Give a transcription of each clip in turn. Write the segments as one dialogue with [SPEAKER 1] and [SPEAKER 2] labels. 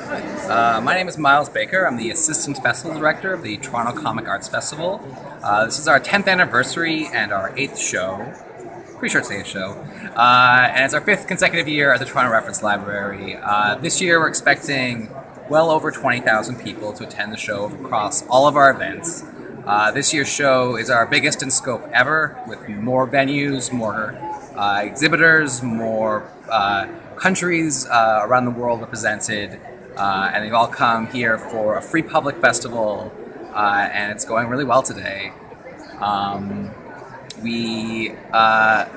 [SPEAKER 1] My name is Miles Baker. I'm the Assistant Festival Director of the Toronto Comic Arts Festival. This is our 10th anniversary and our 8th show. Pretty sure it's the 8th show. And it's our 5th consecutive year at the Toronto Reference Library. This year we're expecting well over 20,000 people to attend the show across all of our events. This year's show is our biggest in scope ever, with more venues, more exhibitors, more countries around the world represented. And they've all come here for a free public festival, and it's going really well today. We have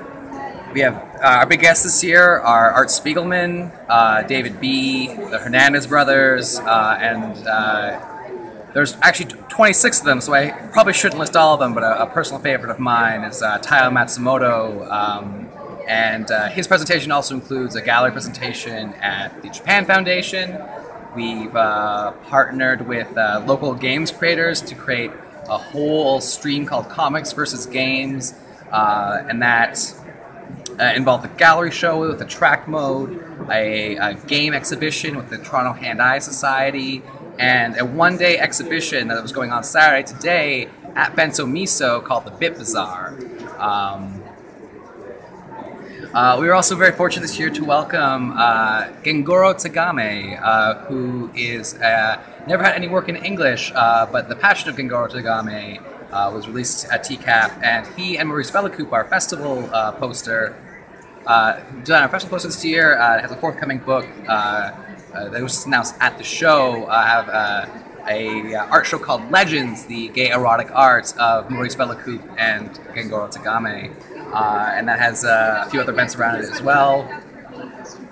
[SPEAKER 1] our big guests this year are Art Spiegelman, David B., the Hernandez brothers, and there's actually 26 of them, so I probably shouldn't list all of them, but a personal favorite of mine is Taiyo Matsumoto, and his presentation also includes a gallery presentation at the Japan Foundation. We've partnered with local games creators to create a whole stream called Comics versus Games, and that involved a gallery show with a track mode, a game exhibition with the Toronto Hand-Eye Society, and a one-day exhibition that was going on Saturday today at Benso Miso called the Bit Bazaar. We were also very fortunate this year to welcome Gengoro Tagame, who is never had any work in English, but The Passion of Gengoro Tagame was released at TCAF, and he and Maurice Vellacoup, our festival poster, designed our festival poster this year. It has a forthcoming book that was announced at the show. Have a art show called Legends, the gay erotic art of Maurice Vellacoup and Gengoro Tagame. And that has a few other events around it as well.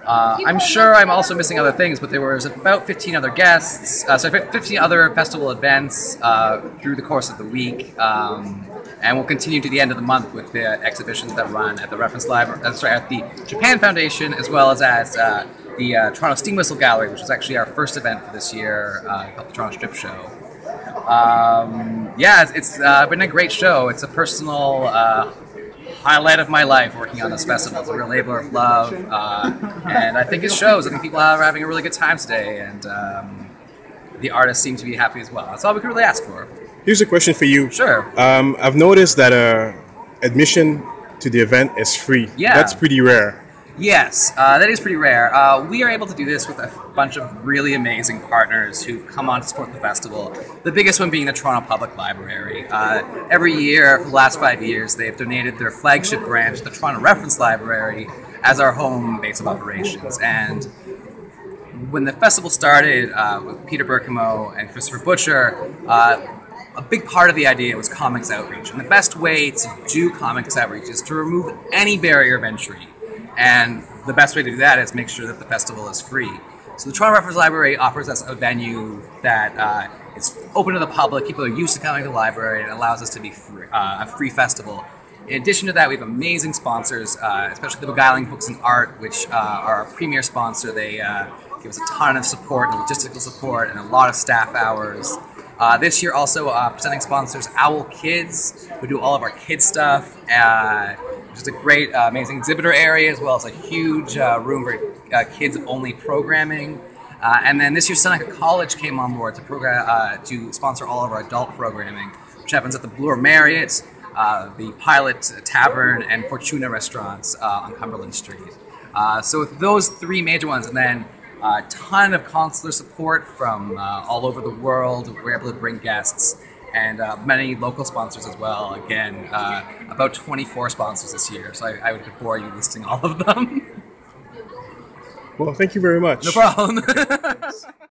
[SPEAKER 1] I'm sure I'm also missing other things, but there was about 15 other guests, 15 other festival events through the course of the week, and we'll continue to the end of the month with the exhibitions that run at the Reference Library, at the Japan Foundation, as well as at the Toronto Steam Whistle Gallery, which was actually our first event for this year, called the Toronto Strip Show. Yeah, it's been a great show. It's a personal highlight of my life working on this festival. It's a real labor of love, and I think it shows. I think people are having a really good time today, and the artists seem to be happy as well. That's all we could really ask for.
[SPEAKER 2] Here's a question for you.
[SPEAKER 1] Sure.
[SPEAKER 2] I've noticed that admission to the event is free.
[SPEAKER 1] Yeah.
[SPEAKER 2] That's pretty rare.
[SPEAKER 1] Yes, that is pretty rare. We are able to do this with a bunch of really amazing partners who've come on to support the festival. The biggest one being the Toronto Public Library. Every year, for the last 5 years, they've donated their flagship branch, the Toronto Reference Library, as our home base of operations. And when the festival started with Peter Berkimo and Christopher Butcher, a big part of the idea was comics outreach. And the best way to do comics outreach is to remove any barrier of entry. And the best way to do that is make sure that the festival is free. So the Toronto Reference Library offers us a venue that is open to the public. People are used to coming to the library, and it allows us to be a free festival. In addition to that, we have amazing sponsors, especially the Beguiling Books and Art, which are our premier sponsor. They give us a ton of support and logistical support and a lot of staff hours. This year also presenting sponsors Owl Kids, who do all of our kids stuff. Just a great, amazing exhibitor area, as well as a huge room for kids-only programming. And then this year, Seneca College came on board to sponsor all of our adult programming, which happens at the Bloor Marriott, the Pilot Tavern, and Fortuna restaurants on Cumberland Street. So with those three major ones, and then a ton of consular support from all over the world, we're able to bring guests. And many local sponsors as well. Again, about 24 sponsors this year, so I would bore you listing all of them.
[SPEAKER 2] Well, thank you very much.
[SPEAKER 1] No problem.